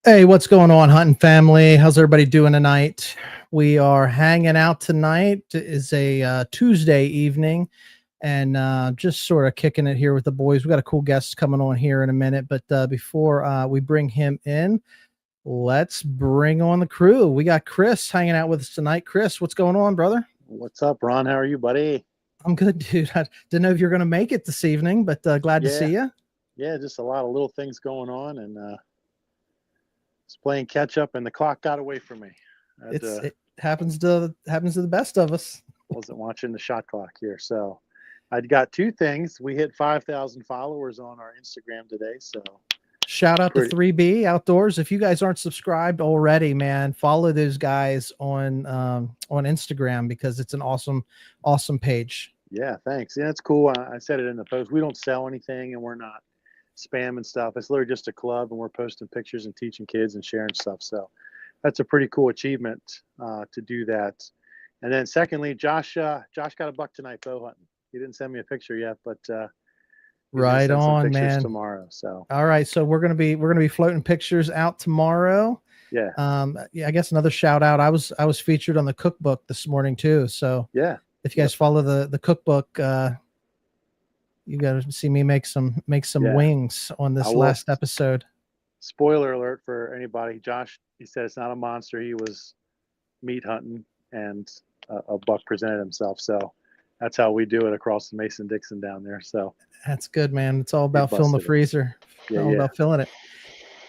Hey, what's going on, hunting family? How's everybody doing tonight? We are hanging out tonight. It is a Tuesday evening, and just sort of kicking it here with the boys. We got a cool guest coming on here in a minute, but before we bring him in, let's bring on the crew. We got Chris hanging out with us tonight. Chris, what's going on, brother? What's up, Ron? How are you, buddy? I'm good, dude. I didn't know if you're going to make it this evening, but glad to see you. Yeah, just a lot of little things going on, and just playing catch up, and the clock got away from me. It happens to the best of us. Wasn't watching the shot clock here, so I'd got two things. We hit 5,000 followers on our Instagram today, so shout out to 3B Outdoors. If you guys aren't subscribed already, man, follow those guys on Instagram because it's an awesome page. Yeah, thanks. Yeah, it's cool. I said it in the post. We don't sell anything, and we're not spam and stuff. It's literally just a club, and we're posting pictures and teaching kids and sharing stuff. So that's a pretty cool achievement to do that. And then secondly, Josh got a buck tonight bow hunting. He didn't send me a picture yet, but right on, man. Tomorrow. So all right, so we're gonna be floating pictures out tomorrow. Yeah. I guess another shout out. I was featured on the cookbook this morning too. So yeah, if you guys follow the cookbook, you got to see me make some wings on this last episode. Spoiler alert for anybody. Josh, he said it's not a monster. He was meat hunting, and a buck presented himself. So that's how we do it across the Mason-Dixon down there. So that's good, man. It's all about filling the freezer. All about filling it.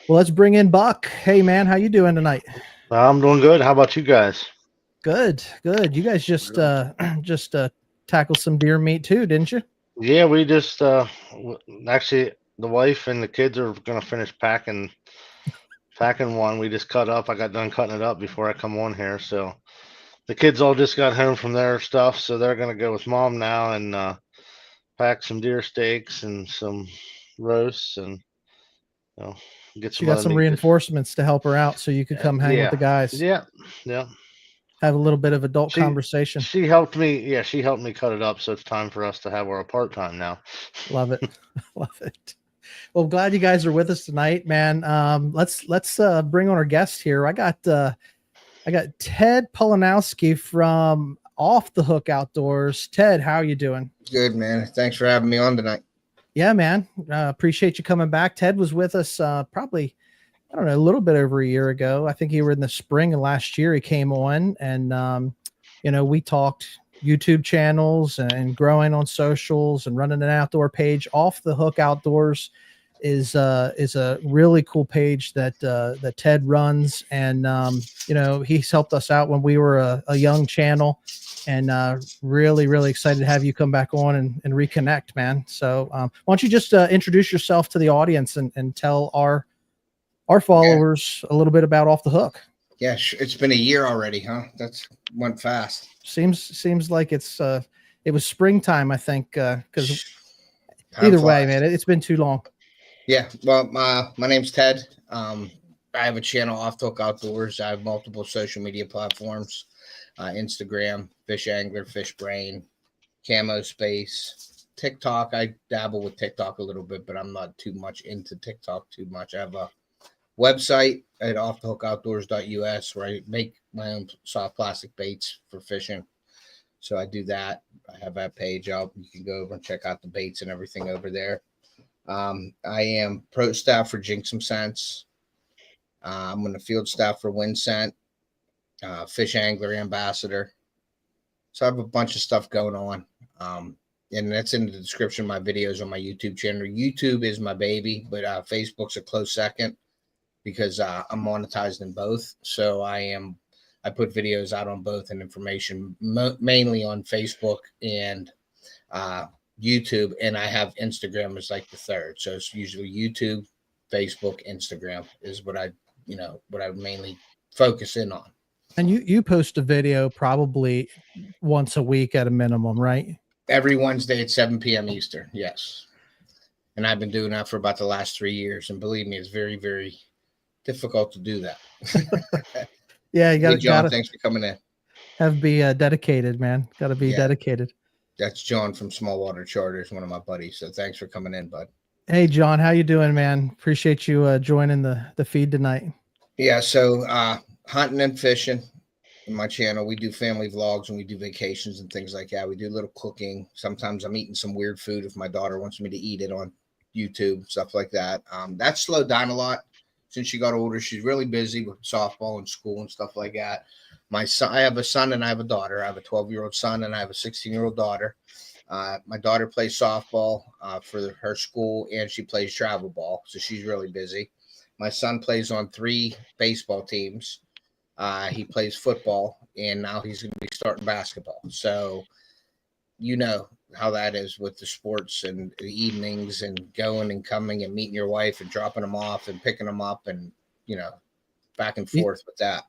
Well, let's bring in Buck. Hey, man, how you doing tonight? I'm doing good. How about you guys? Good. You guys just tackled some deer meat too, didn't you? Yeah, we just actually the wife and the kids are gonna finish packing one. We just cut up. I got done cutting it up before I come on here. So the kids all just got home from their stuff, so they're gonna go with mom now and pack some deer steaks and some roasts, and get some. You got some reinforcements to help her out, so you could come hang with the guys. Yeah. Have a little bit of adult conversation. She helped me. Yeah, she helped me cut it up. So it's time for us to have our part time now. Love it. Love it. Well, I'm glad you guys are with us tonight, man. Let's bring on our guest here. I got Ted Polanowski from Off the Hook Outdoors. Ted, how are you doing? Good, man. Thanks for having me on tonight. Yeah, man. Appreciate you coming back. Ted was with us probably, I don't know, a little bit over a year ago. I think you were in the spring of last year. He came on and, we talked YouTube channels and growing on socials and running an outdoor page. Off the Hook Outdoors is a really cool page that Ted runs. And, he's helped us out when we were a young channel, and really, really excited to have you come back on and reconnect, man. So why don't you just introduce yourself to the audience and tell our followers a little bit about Off the Hook. Yeah, it's been a year already, huh? That's went fast. Seems like it was springtime, I think, because either way, man, it's been too long. Yeah, well, my name's Ted. I have a channel, Off the Hook Outdoors. I have multiple social media platforms, Instagram, FishAngler, FishBrain, Camo Space, TikTok. I dabble with TikTok a little bit, but I'm not too much into TikTok too much. I have a website at offthehookoutdoors.us where I make my own soft plastic baits for fishing. So I do that. I have that page up. You can go over and check out the baits and everything over there. I am pro staff for Jinx 'em Scents. I'm on the field staff for Wind Scent, FishAngler ambassador. So I have a bunch of stuff going on. And that's in the description of my videos on my YouTube channel. YouTube is my baby, but Facebook's a close second, because I'm monetized in both. So I put videos out on both and information mainly on Facebook and YouTube, and I have Instagram as like the third. So it's usually YouTube, Facebook, Instagram is what I mainly focus in on. And you post a video probably once a week at a minimum, right? Every Wednesday at 7 p.m. Eastern, yes. And I've been doing that for about the last 3 years, and believe me, it's very, very difficult to do that. Yeah, you got to. Hey, John, thanks for coming in. Have to be dedicated, man. Got to be dedicated. That's John from Small Water Charters, one of my buddies. So thanks for coming in, bud. Hey, John, how you doing, man? Appreciate you joining the feed tonight. Yeah. So hunting and fishing in my channel. We do family vlogs and we do vacations and things like that. We do a little cooking. Sometimes I'm eating some weird food if my daughter wants me to eat it on YouTube, stuff like that. That's slowed down a lot since she got older. She's really busy with softball and school and stuff like that. My son, I have a son and I have a daughter. I have a 12-year-old son and I have a 16-year-old daughter. My daughter plays softball for her school and she plays travel ball, so she's really busy. My son plays on 3 baseball teams. He plays football, and now he's going to be starting basketball. So, you know how that is with the sports and the evenings and going and coming and meeting your wife and dropping them off and picking them up and, back and forth with that.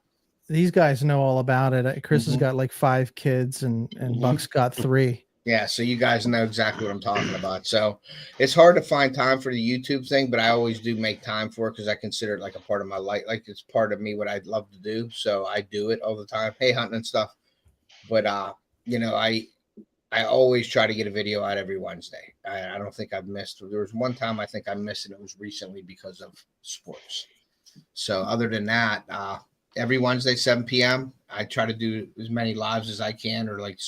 These guys know all about it. Chris has got like 5 kids and Buck's got 3. Yeah, so you guys know exactly what I'm talking about. So it's hard to find time for the YouTube thing, but I always do make time for it because I consider it like a part of my life. Like it's part of me, what I'd love to do. So I do it all the time. Hey, hunting and stuff. But I always try to get a video out every Wednesday. I don't think I've missed. There was one time I think I missed it. It was recently because of sports. So other than that, every Wednesday, 7 p.m., I try to do as many lives as I can, or like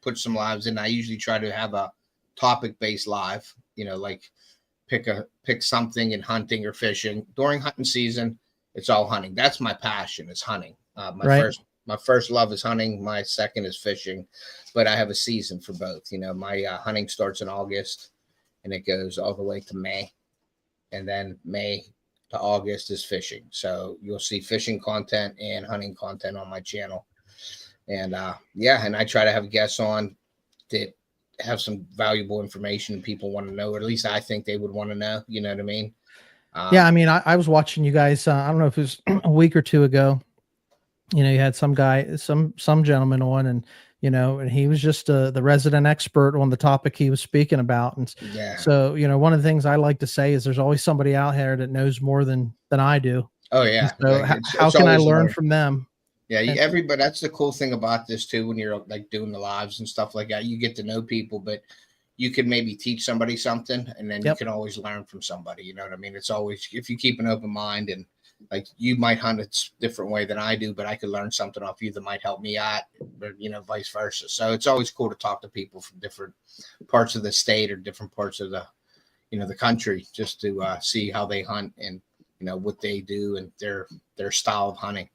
put some lives in. I usually try to have a topic-based live, like pick something in hunting or fishing. During hunting season, it's all hunting. That's my passion, is hunting. My first love is hunting. My second is fishing, but I have a season for both. My hunting starts in August and it goes all the way to May, and then May to August is fishing. So you'll see fishing content and hunting content on my channel. And and I try to have guests on that have some valuable information people want to know, or at least I think they would want to know. You know what I mean? Yeah, I mean, I was watching you guys. I don't know if it was a week or 2 ago. You had some guy, some gentleman on, and and he was just the resident expert on the topic he was speaking about. And so one of the things I like to say is there's always somebody out there that knows more than I do. Oh yeah. And so how can I learn from them? Yeah, everybody. That's the cool thing about this too. When you're like doing the lives and stuff like that, you get to know people, but you can maybe teach somebody something, and then you can always learn from somebody. You know what I mean? It's always, if you keep an open mind, and like you might hunt a different way than I do, but I could learn something off you that might help me out, or vice versa. So it's always cool to talk to people from different parts of the state or different parts of the the country, just to see how they hunt and what they do and their style of hunting.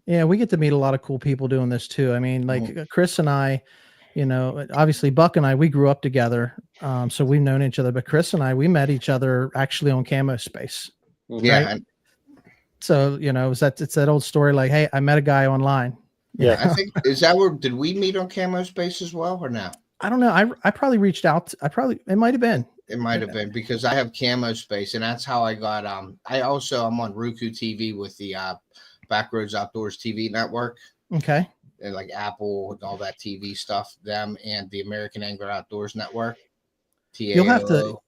Yeah, we get to meet a lot of cool people doing this too. I mean, like Chris and I, obviously Buck and I, we grew up together. So we've known each other, but Chris and I, we met each other actually on Camo Space. Yeah. Right? So, it's that old story, like, hey, I met a guy online. Yeah. I think, is that where, did we meet on Camo Space as well, or no? I don't know. I probably reached out. It might've been. It might've been, because I have Camo Space, and that's how I got, I'm on RUKU TV with the, Backroads Outdoors TV network. Okay. And like Apple and all that TV stuff, them and the American Angler Outdoors Network. TAO. You'll have to,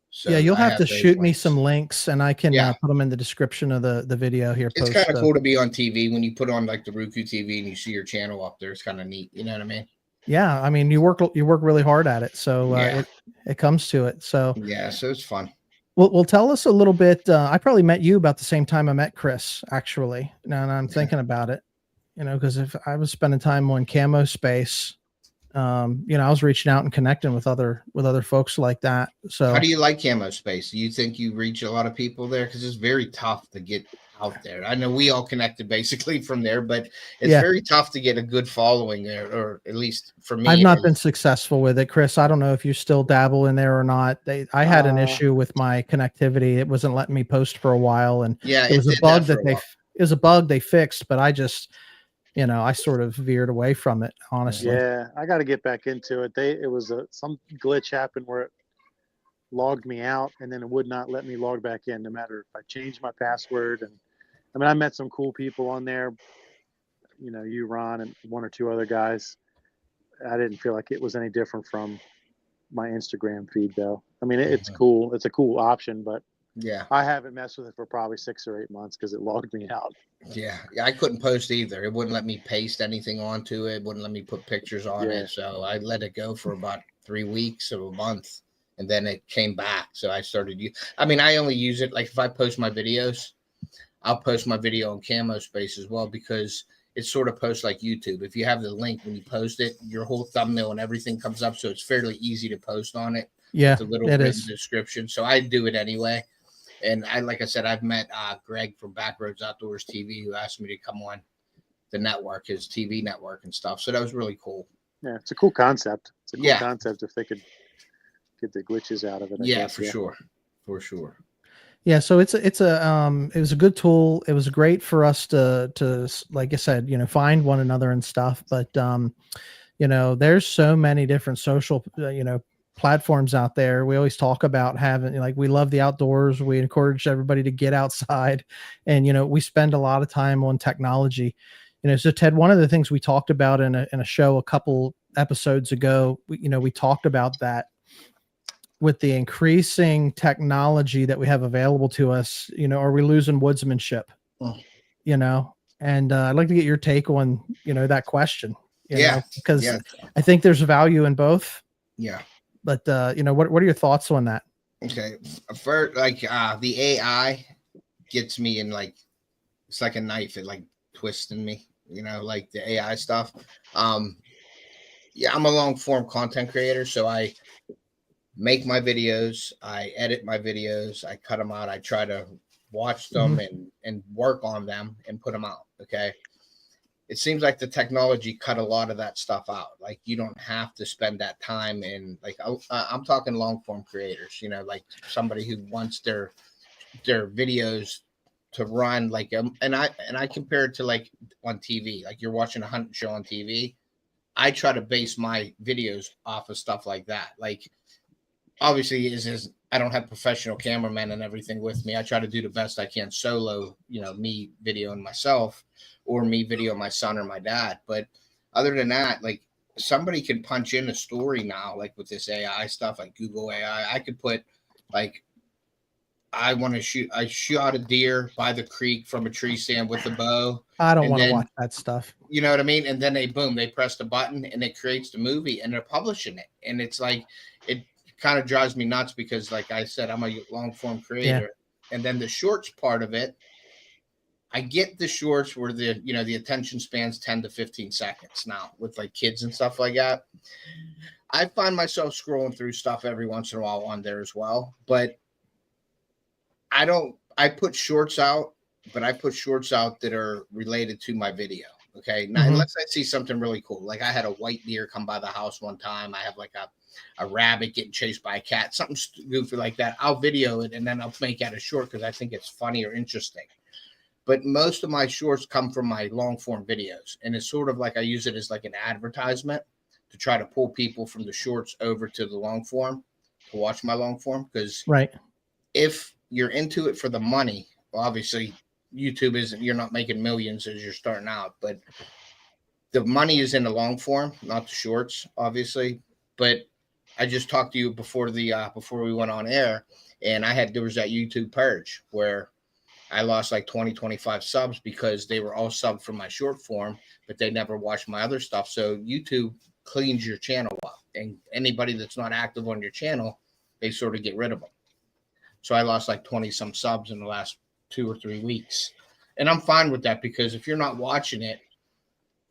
you'll have to shoot me some links, and I can put them in the description of the video here. It's kind of cool to be on TV when you put on like the RUKU TV and you see your channel up there. It's kind of neat. You know what I mean? Yeah. I mean, you work really hard at it. So it comes to it. So so it's fun. Well, tell us a little bit. I probably met you about the same time I met Chris, actually. Now I'm thinking about it, because if I was spending time on Camo Space, I was reaching out and connecting with other folks like that. So how do you like Camo Space? Do you think you reach a lot of people there? Because it's very tough to get out there. I know we all connected basically from there, but it's very tough to get a good following there, or at least for me. I've not been successful with it, Chris. I don't know if you still dabble in there or not. I had an issue with my connectivity. It wasn't letting me post for a while, and it was a bug that they fixed, but I just, I sort of veered away from it, honestly. Yeah, I got to get back into it. It was some glitch happened where it logged me out, and then it would not let me log back in, no matter if I changed my password. And I mean, I met some cool people on there, you, Ron, and 1 or 2 other guys. I didn't feel like it was any different from my Instagram feed, though. I mean, it's cool. It's a cool option, but I haven't messed with it for probably 6 or 8 months because it logged me out. Yeah, I couldn't post either. It wouldn't let me paste anything onto it. It wouldn't let me put pictures on it. So I let it go for about 3 weeks or a month, and then it came back. So I started I only use it like if I post my videos, I'll post my video on Camo Space as well, because it's sort of post like YouTube. If you have the link when you post it, your whole thumbnail and everything comes up, so it's fairly easy to post on it. Yeah, with a little written description. So I do it anyway. And like I said, I've met Greg from Backroads Outdoors TV, who asked me to come on the network, his TV network and stuff. So that was really cool. Yeah, it's a cool concept. It's a cool concept if they could get the glitches out of it. I guess. For sure. For sure. Yeah, so it was a good tool. It was great for us to like I said, you know, find one another and stuff. But you know, there's so many different social you know, platforms out there. We always talk about having, like, we love the outdoors. We encourage everybody to get outside, and you know, we spend a lot of time on technology. You know, so Ted, one of the things we talked about in a show a couple episodes ago, we talked about that with the increasing technology that we have available to us, you know, are we losing woodsmanship? You know, and I'd like to get your take on, you know, that question. You know, because I think there's value in both. Yeah. But you know, what are your thoughts on that? Okay. For like the AI gets me in, like, it's like a knife, it like twisting me, you know, like the AI stuff. Yeah, I'm a long form content creator, so I make my videos, I edit my videos, I cut them out, I try to watch them and work on them and put them out. Okay. It seems like the technology cut a lot of that stuff out. Like, you don't have to spend that time in, like, I'm talking long form creators, you know, like somebody who wants their videos to run like, and I compare it to like on TV, like you're watching a hunting show on TV. I try to base my videos off of stuff like that. Like, obviously is I don't have professional cameramen and everything with me. I try to do the best I can solo, you know, me videoing myself or me video my son or my dad. But other than that, like, somebody can punch in a story now, like with this AI stuff, like Google AI. I could put like, I shot a deer by the creek from a tree stand with a bow. I don't want to watch that stuff. You know what I mean? And then they press the button and it creates the movie and they're publishing it. And it's like, it kind of drives me nuts because, like I said, I'm a long form creator. And then the shorts part of it, I get the shorts where the attention span's 10 to 15 seconds now with like kids and stuff like that. I find myself scrolling through stuff every once in a while on there as well, but I put shorts out, but I put shorts out that are related to my video. Okay. Now, unless I see something really cool. Like, I had a white deer come by the house one time. I have like a rabbit getting chased by a cat, something goofy like that. I'll video it and then I'll make that a short because I think it's funny or interesting. But most of my shorts come from my long form videos. And it's sort of like I use it as like an advertisement to try to pull people from the shorts over to the long form to watch my long form. Because if you're into it for the money, well, obviously YouTube isn't, you're not making millions as you're starting out, but the money is in the long form, not the shorts, obviously. But I just talked to you before we went on air, and there was that YouTube purge where I lost like 25 subs because they were all subbed from my short form, but they never watched my other stuff. So YouTube cleans your channel up, and anybody that's not active on your channel, they sort of get rid of them. So I lost like 20 some subs in the last 2 or 3 weeks. And I'm fine with that, because if you're not watching it,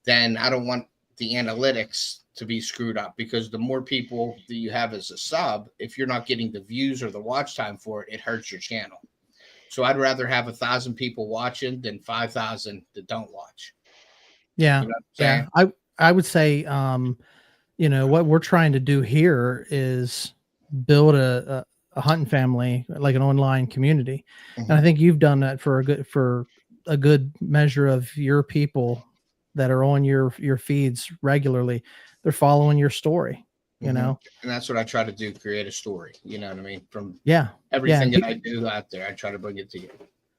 then I don't want the analytics to be screwed up, because the more people that you have as a sub, if you're not getting the views or the watch time for it, it hurts your channel. So I'd rather have 1,000 people watching than 5,000 that don't watch. Yeah. You know what I'm saying? I would say, you know, what we're trying to do here is build a hunting family, like an online community. And I think you've done that for a good measure of your people that are on your feeds regularly. They're following your story, you know? And that's what I try to do, create a story, you know what I mean? From everything that I do out there, I try to bring it to you.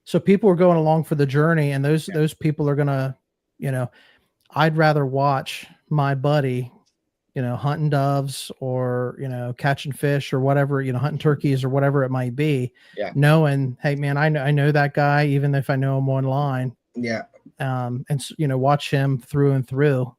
So people are going along for the journey, and those people are going to, you know, I'd rather watch my buddy, you know, hunting doves or, you know, catching fish or whatever, you know, hunting turkeys or whatever it might be, knowing, hey man, I know that guy, even if I know him online. And you know, watch him through and through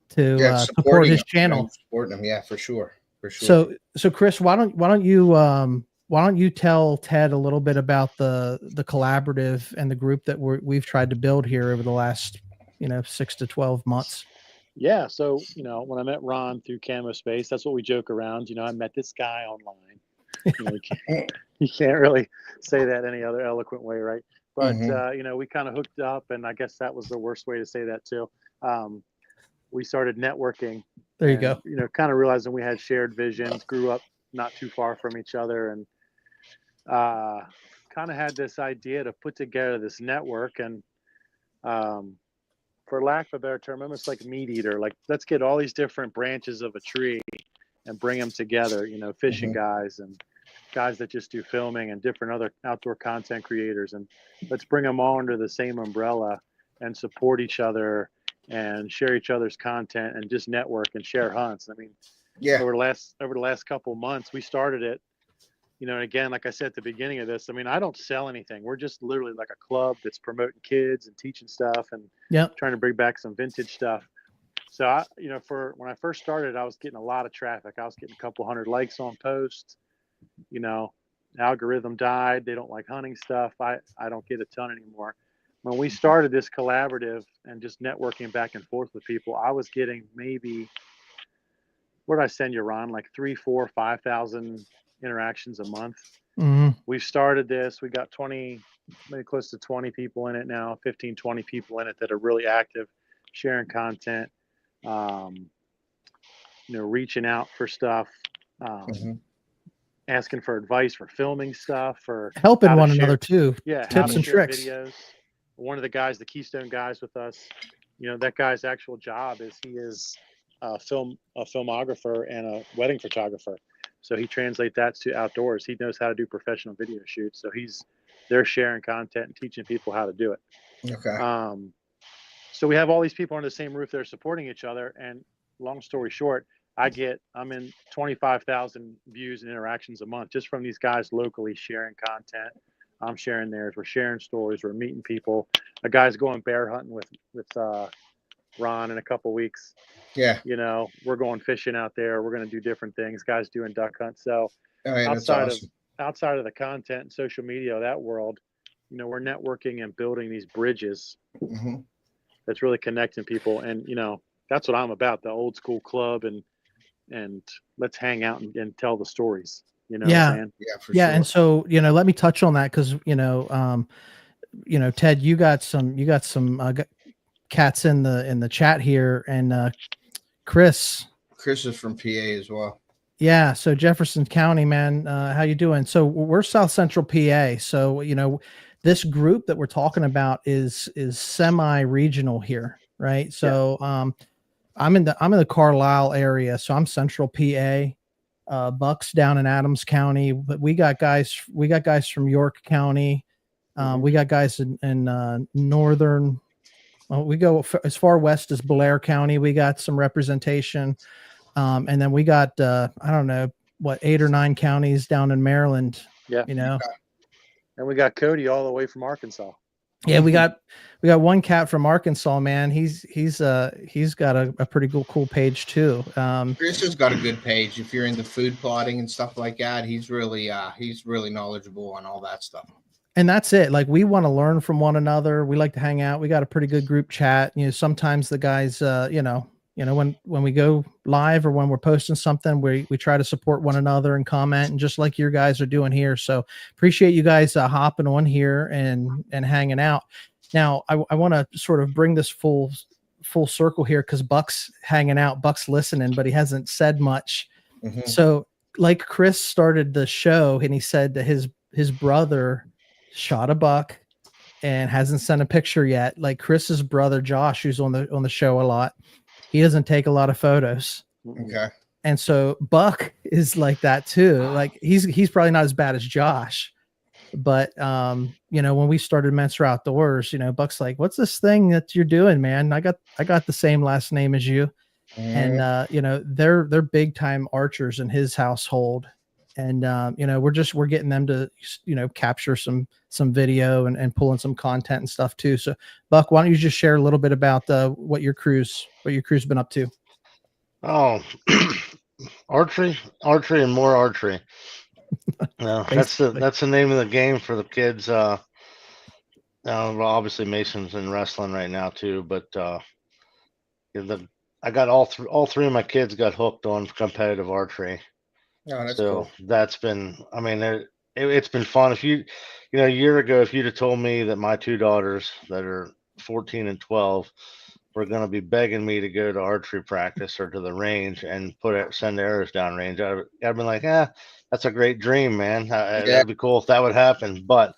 to support his channel. Supporting him. Yeah, for sure. For sure. So Chris, why don't you why don't you tell Ted a little bit about the collaborative and the group that we've tried to build here over the last 6 to 12 months. Yeah. So, when I met Ron through Camo Space, that's what we joke around. I met this guy online. You can't really say that any other eloquent way, right? But, we kind of hooked up, and I guess that was the worst way to say that too. We started networking. There you go. Kind of realizing we had shared visions, grew up not too far from each other, and kind of had this idea to put together this network. And for lack of a better term, almost like meat eater, like let's get all these different branches of a tree and bring them together, fishing guys and guys that just do filming and different other outdoor content creators, and let's bring them all under the same umbrella and support each other and share each other's content and just network and share hunts. I mean, over the last couple of months, we started it, and again, like I said at the beginning of this, I mean, I don't sell anything. We're just literally like a club that's promoting kids and teaching stuff and trying to bring back some vintage stuff. So I, for when I first started, I was getting a lot of traffic. I was getting a couple hundred likes on posts. Algorithm died. They don't like hunting stuff. I don't get a ton anymore. When we started this collaborative and just networking back and forth with people, I was getting maybe, what did I send you, Ron? Like 3, 4, 5,000 interactions a month. We've started this. We got 20, maybe close to 20 people in it now, 15, 20 people in it that are really active, sharing content, reaching out for stuff, asking for advice for filming stuff, for helping one another too. Yeah, tips and tricks. Videos. One of the guys, the Keystone guys with us, that guy's actual job is he is a filmographer and a wedding photographer. So he translates that to outdoors. He knows how to do professional video shoots. So they're sharing content and teaching people how to do it. Okay. So we have all these people under the same roof that are supporting each other. And long story short, I'm in 25,000 views and interactions a month just from these guys locally sharing content. I'm sharing theirs. We're sharing stories. We're meeting people. A guy's going bear hunting with Ron in a couple weeks. Yeah. We're going fishing out there. We're going to do different things. Guys doing duck hunts. So outside of the content and social media, that world, we're networking and building these bridges that's really connecting people. And, that's what I'm about, the old school club and let's hang out and tell the stories, what I'm saying? Yeah, for sure. And so, let me touch on that. Cause Ted, you got some cats in the chat here, and Chris is from PA as well. Yeah. So Jefferson County, man, how you doing? So we're South Central PA. So, this group that we're talking about is semi-regional here. Right. So, I'm in the Carlisle area. So I'm Central PA, Bucks down in Adams County, but we got guys from York County. We got guys in northern. Well, we go as far west as Blair County. We got some representation. And then we got, I don't know, 8 or 9 counties down in Maryland. Yeah. And we got Cody all the way from Arkansas. Yeah, we got one cat from Arkansas, man. He's got a pretty cool page too. Chris has got a good page. If you're into food plotting and stuff like that, he's really knowledgeable on all that stuff. And that's it. Like, we want to learn from one another. We like to hang out. We got a pretty good group chat. Sometimes the guys, when we go live or when we're posting something, we try to support one another and comment, and just like your guys are doing here. So appreciate you guys hopping on here and hanging out. Now I want to sort of bring this full circle here, because Buck's hanging out, Buck's listening, but he hasn't said much. So like Chris started the show and he said that his brother shot a buck and hasn't sent a picture yet. Like Chris's brother Josh, who's on the show a lot, he doesn't take a lot of photos. Okay. And so Buck is like that too. Like he's probably not as bad as Josh, but when we started Mentor Outdoors, Buck's like, "What's this thing that you're doing, man? I got the same last name as you." And they're big time archers in his household. And we're getting them to capture some video and pulling some content and stuff too. So Buck, why don't you just share a little bit about what your crew's been up to? Oh, archery and more archery. No, Basically. that's the name of the game for the kids. Well, obviously Mason's in wrestling right now too, but yeah, I got all three of my kids got hooked on competitive archery. Oh, that's So cool. that's been, I mean, it's been fun. If you know, a year ago, if you'd have told me that my two daughters that are 14 and 12 were going to be begging me to go to archery practice or to the range and send arrows down range, I'd been like, that's a great dream, man. Yeah, That'd be cool if that would happen. But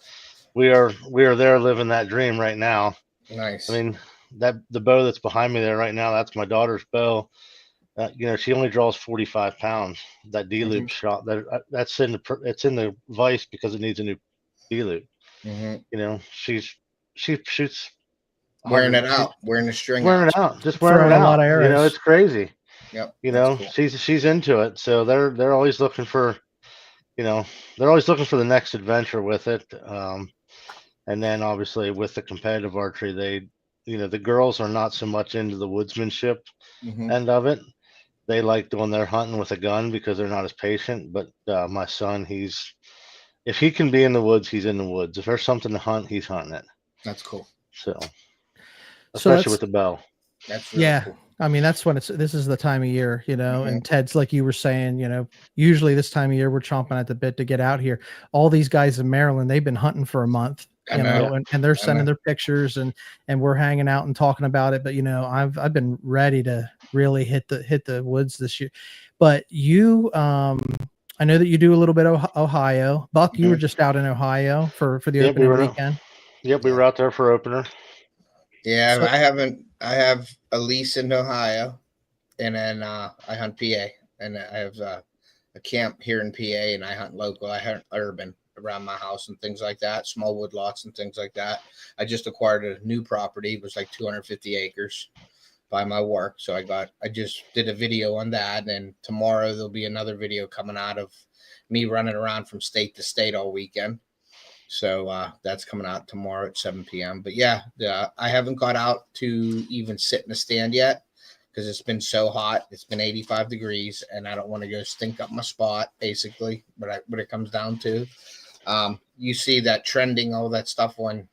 we are there living that dream right now. I nice. mean, that the bow that's behind me there right now, that's my daughter's bow. You know, she only draws 45 pounds. That D loop shot that's it's in the vise because it needs a new D loop. Mm-hmm. You know, she shoots Wearing 100, it out, wearing the string wearing out. it out, just wearing Throwing it a lot out. of You know, arrows. it's crazy. Yep. You that's know, cool. she's into it, so they're always looking for, you know, they're always looking for the next adventure with it. And then obviously with the competitive archery, you know, the girls are not so much into the woodsmanship Mm-hmm. end of it. They like doing their hunting with a gun because they're not as patient. But my son, if he can be in the woods, he's in the woods. If there's something to hunt, he's hunting it. That's cool. So, So especially with the bow. That's really yeah. cool. I mean, that's when this is the time of year, you know, Mhm. and Ted's like you were saying, you know, usually this time of year we're chomping at the bit to get out here. All these guys in Maryland, they've been hunting for a month, I you know. know, and they're I sending know. their pictures and we're hanging out and talking about it. But, you know, I've been ready to really hit the woods this year. But you, I know that you do a little bit of Ohio. Buck, you were just out in Ohio for the Yep, opening weekend. Yep, we were out there for opener. Yeah, So- I have a lease in Ohio, and then I hunt PA, and I have a camp here in PA, and I hunt local. I hunt urban around my house and things like that, small wood lots and things like that. I just acquired a new property. It was like 250 acres by my work. So I just did a video on that. And tomorrow there'll be another video coming out of me running around from state to state all weekend. So that's coming out tomorrow at 7 p.m. But yeah, I haven't got out to even sit in a stand yet because it's been so hot. It's been 85 degrees, and I don't want to go stink up my spot, basically. But what it comes down to, you see that trending, all that stuff on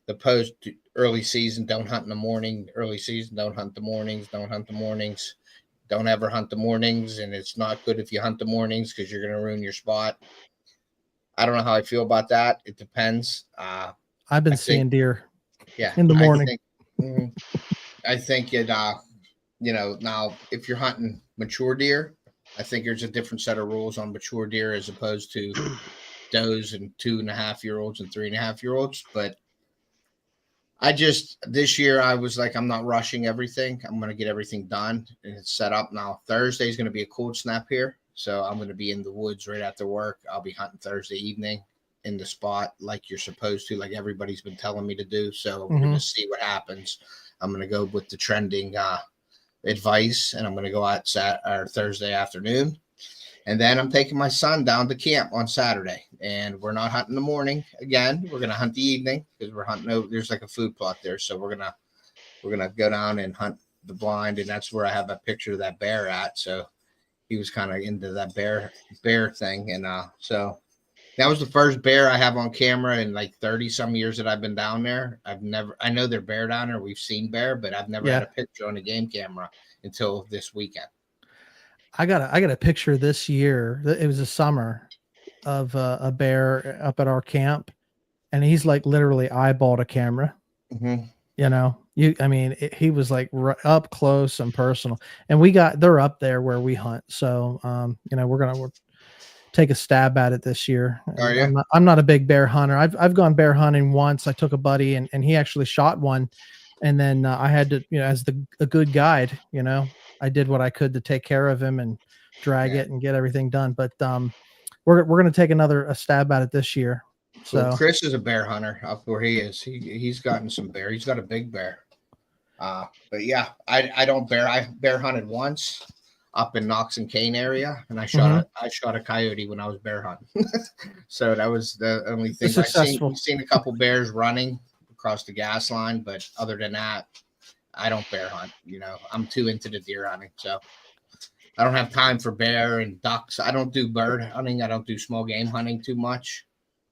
the post early season. Don't hunt in the morning. Early season, don't hunt the mornings. Don't hunt the mornings. Don't ever hunt the mornings, and it's not good if you hunt the mornings because you're going to ruin your spot. I don't know how I feel about that. It depends. I've been seeing deer in the morning. I think it, you know, now if you're hunting mature deer, I think there's a different set of rules on mature deer as opposed to does and 2.5-year-olds and 3.5-year-olds. But this year I was like, I'm not rushing everything. I'm going to get everything done and it's set up. Now Thursday is going to be a cold snap here. So I'm going to be in the woods right after work. I'll be hunting Thursday evening in the spot like you're supposed to, like everybody's been telling me to do. So we're going to see what happens. I'm going to go with the trending advice, and I'm going to go out Thursday afternoon. And then I'm taking my son down to camp on Saturday, and we're not hunting in the morning again. We're going to hunt the evening because we're hunting. There's like a food plot there. So we're going to go down and hunt the blind. And that's where I have a picture of that bear at. So he was kind of into that bear thing. And so that was the first bear I have on camera in like 30 some years that I've been down there. I know they're bear down there. We've seen bear, but I've never had a picture on a game camera until this weekend. I got a picture this year. It was a summer of a bear up at our camp, and he's like literally eyeballed a camera. Mm-hmm. You know, he was like up close and personal, and they're up there where we hunt. So, you know, we'll take a stab at it this year. I'm not a big bear hunter. I've gone bear hunting once. I took a buddy and he actually shot one. And then I had to, you know, as a good guide, you know, I did what I could to take care of him and drag it and get everything done. But we're going to take a stab at it this year. So Chris is a bear hunter up where he is. He's gotten some bear. He's got a big bear. But yeah, I don't bear. I bear hunted once up in Knox and Kane area, and I shot a coyote when I was bear hunting. So that was the only thing. I've seen a couple bears running across the gas line, but other than that, I don't bear hunt. You know, I'm too into the deer hunting. So I don't have time for bear and ducks. I don't do bird hunting. I don't do small game hunting too much.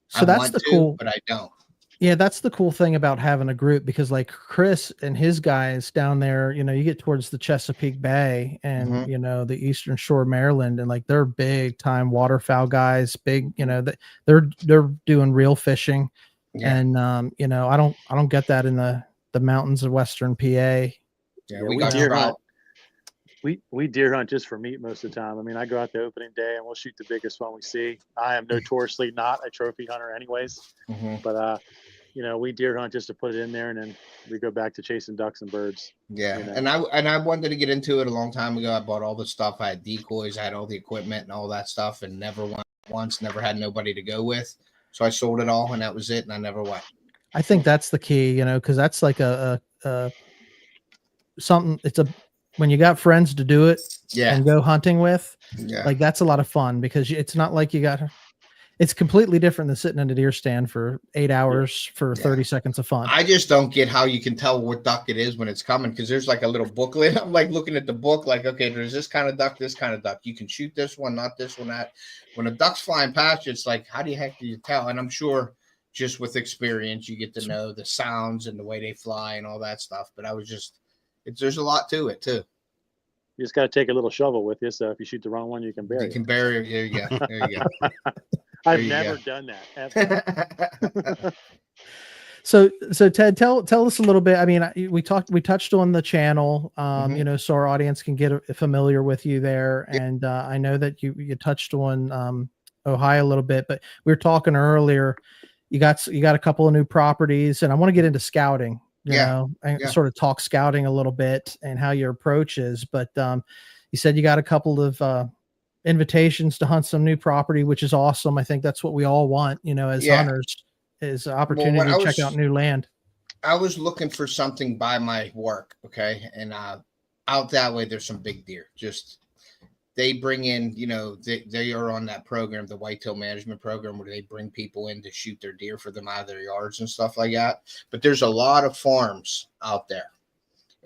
So that's the cool, but I don't. Yeah, that's the cool thing about having a group, because like Chris and his guys down there, you know, you get towards the Chesapeake Bay and, you know, the Eastern Shore of Maryland, and like they're big time waterfowl guys, big, you know, they're doing real fishing. Yeah. And, you know, I don't get that in the mountains of Western PA. Yeah, we got deer trout. hunt. We deer hunt just for meat most of the time. I mean, I go out the opening day and we'll shoot the biggest one we see. I am notoriously not a trophy hunter anyways, but you know, we deer hunt just to put it in there, and then we go back to chasing ducks and birds. Yeah, you know? and I wanted to get into it a long time ago. I bought all the stuff. I had decoys, I had all the equipment and all that stuff, and never had nobody to go with. So I sold it all, and that was it. And I never went. I think that's the key, you know, because that's like something. It's when you got friends to do it, and go hunting with, like that's a lot of fun, because it's not like it's completely different than sitting in a deer stand for 8 hours for 30 seconds of fun. I just don't get how you can tell what duck it is when it's coming, because there's like a little booklet. I'm like looking at the book, like, okay, there's this kind of duck, this kind of duck. You can shoot this one, not this one, that. When a duck's flying past you, it's like, how the heck do you tell? And I'm sure just with experience, you get to know the sounds and the way they fly and all that stuff. But there's a lot to it too. You just got to take a little shovel with you, so if you shoot the wrong one, you can bury it. You can bury it. There you go. There you go. I've never done that ever. So Ted, tell us a little bit. I mean, we touched on the channel, you know, so our audience can get familiar with you there. And I know that you touched on Ohio a little bit, but we were talking earlier. You got a couple of new properties, and I want to get into scouting. You know, and sort of talk scouting a little bit and how your approach is. But you said you got a couple of invitations to hunt some new property, which is awesome. I think that's what we all want, you know, as hunters, is opportunity to check out new land. I was looking for something by my work. Okay. And out that way, there's some big deer. Just they bring in, you know, they are on that program, the whitetail management program, where they bring people in to shoot their deer for them out of their yards and stuff like that. But there's a lot of farms out there.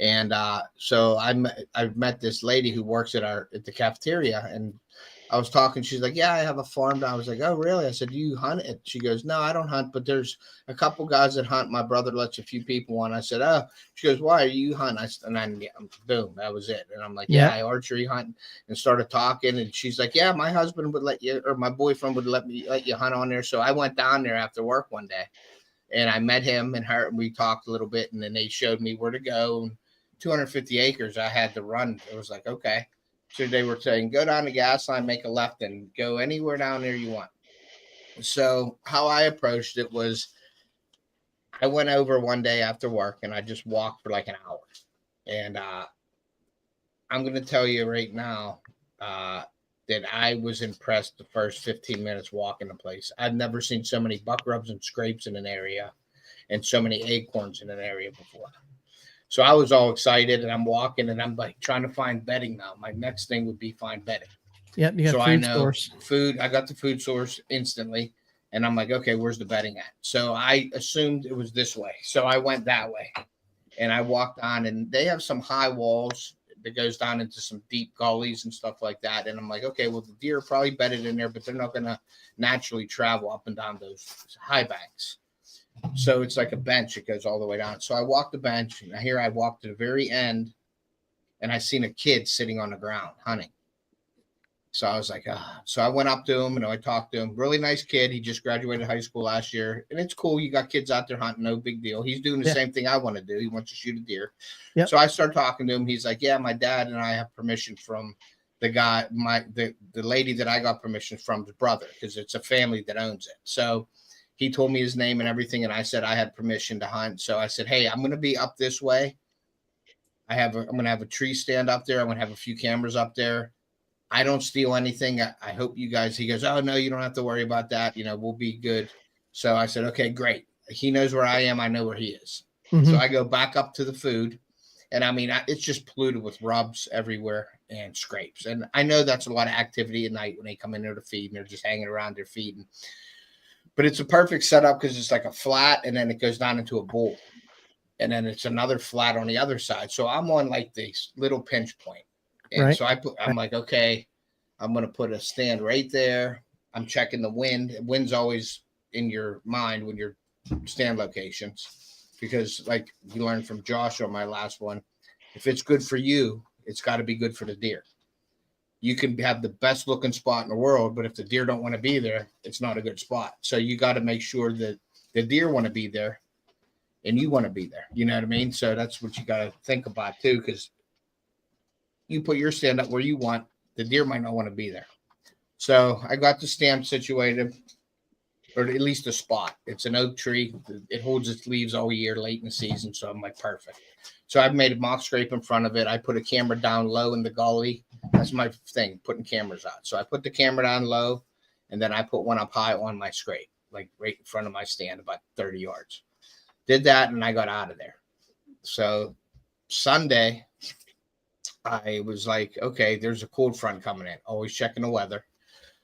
And so I've met this lady who works at the cafeteria, and I was talking. She's like, "Yeah, I have a farm." I was like, "Oh, really?" I said, "Do you hunt it?" She goes, "No, I don't hunt, but there's a couple guys that hunt. My brother lets a few people on." I said, "Oh." She goes, "Why are you hunting?" Boom, that was it. And I'm like, "Yeah, I archery hunt," and started talking. And she's like, "Yeah, my husband would let you, or my boyfriend would let you hunt on there." So I went down there after work one day, and I met him and her, and we talked a little bit, and then they showed me where to go. And 250 acres I had to run. It was like, okay. So they were saying, go down the gas line, make a left, and go anywhere down there you want. So how I approached it was, I went over one day after work, and I just walked for like an hour. And I'm going to tell you right now that I was impressed the first 15 minutes walking the place. I've never seen so many buck rubs and scrapes in an area and so many acorns in an area before. So I was all excited, and I'm walking, and I'm like trying to find bedding now. My next thing would be find bedding. Yeah, you got so food I know source. Food. I got the food source instantly, and I'm like, okay, where's the bedding at? So I assumed it was this way. So I went that way, and I walked on, and they have some high walls that goes down into some deep gullies and stuff like that. And I'm like, okay, well, the deer are probably bedded in there, but they're not going to naturally travel up and down those high banks. So it's like a bench. It goes all the way down. So I walked the bench, and here I walked to the very end, and I seen a kid sitting on the ground hunting. So I was like, So I went up to him, and I talked to him. Really nice kid. He just graduated high school last year. And it's cool. You got kids out there hunting. No big deal. He's doing the same thing I want to do. He wants to shoot a deer. Yep. So I started talking to him. He's like, yeah, my dad and I have permission from the guy, the lady that I got permission from, the brother, because it's a family that owns it. So he told me his name and everything, and I said I had permission to hunt. So I said, hey, I'm going to be up this way. I'm going to have a tree stand up there. I'm going to have a few cameras up there. I don't steal anything. I hope you guys, he goes, oh, no, you don't have to worry about that. You know, we'll be good. So I said, okay, great. He knows where I am. I know where he is. Mm-hmm. So I go back up to the food, and I mean, it's just polluted with rubs everywhere and scrapes. And I know that's a lot of activity at night when they come in there to feed, and they're just hanging around there feeding. But it's a perfect setup because it's like a flat, and then it goes down into a bowl. And then it's another flat on the other side. So I'm on like this little pinch point. And Right. so I'm like, okay, I'm going to put a stand right there. I'm checking the wind. Wind's always in your mind when you're stand locations, because like you learned from Josh on my last one, if it's good for you, it's got to be good for the deer. You can have the best looking spot in the world, but if the deer don't want to be there, it's not a good spot. So you got to make sure that the deer want to be there and you want to be there. You know what I mean? So that's what you got to think about too, because you put your stand up where you want, the deer might not want to be there. So I got the stand situated, or at least a spot. It's an oak tree. It holds its leaves all year late in the season. So I'm like, perfect. So I've made a mock scrape in front of it. I put a camera down low in the gully. That's my thing, putting cameras out. So I put the camera down low, and then I put one up high on my scrape, like right in front of my stand, about 30 yards. Did that, and I got out of there. So Sunday, I was like, okay, there's a cold front coming in. Always checking the weather.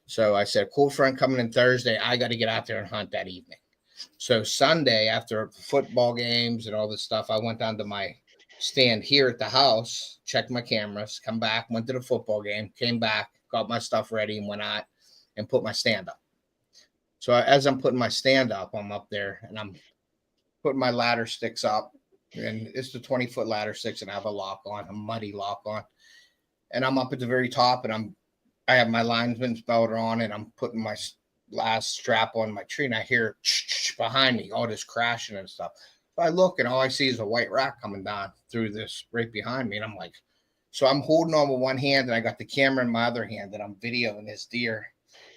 So I said, cold front coming in Thursday. I got to get out there and hunt that evening. So Sunday, after football games and all this stuff, I went down to my stand here at the house, checked my cameras, come back, went to the football game, came back, got my stuff ready, and went out and put my stand up. So as I'm putting my stand up, I'm up there and I'm putting my ladder sticks up, and it's the 20-foot ladder sticks, and I have a lock on, a muddy lock on, and I'm up at the very top, and I have my linesman's belt on, and I'm putting my last strap on my tree, and I hear behind me all this crashing and stuff. So I look, and all I see is a white rack coming down through this right behind me, and I'm like, so I'm holding on with one hand, and I got the camera in my other hand, and I'm videoing this deer,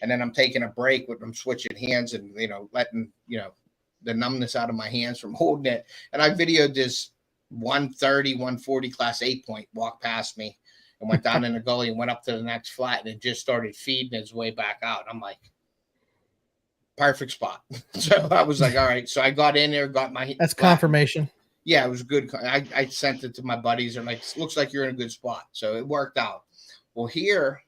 and then I'm taking a break with I'm switching hands and letting the numbness out of my hands from holding it, and I videoed this 130, 140 class 8-point walk past me and went down in the gully and went up to the next flat, and it just started feeding its way back out. And I'm like, perfect spot. So I was like, all right. So I got in there, got my That's confirmation. Yeah, it was good. I sent it to my buddies. And like, looks like you're in a good spot. So it worked out. Well, here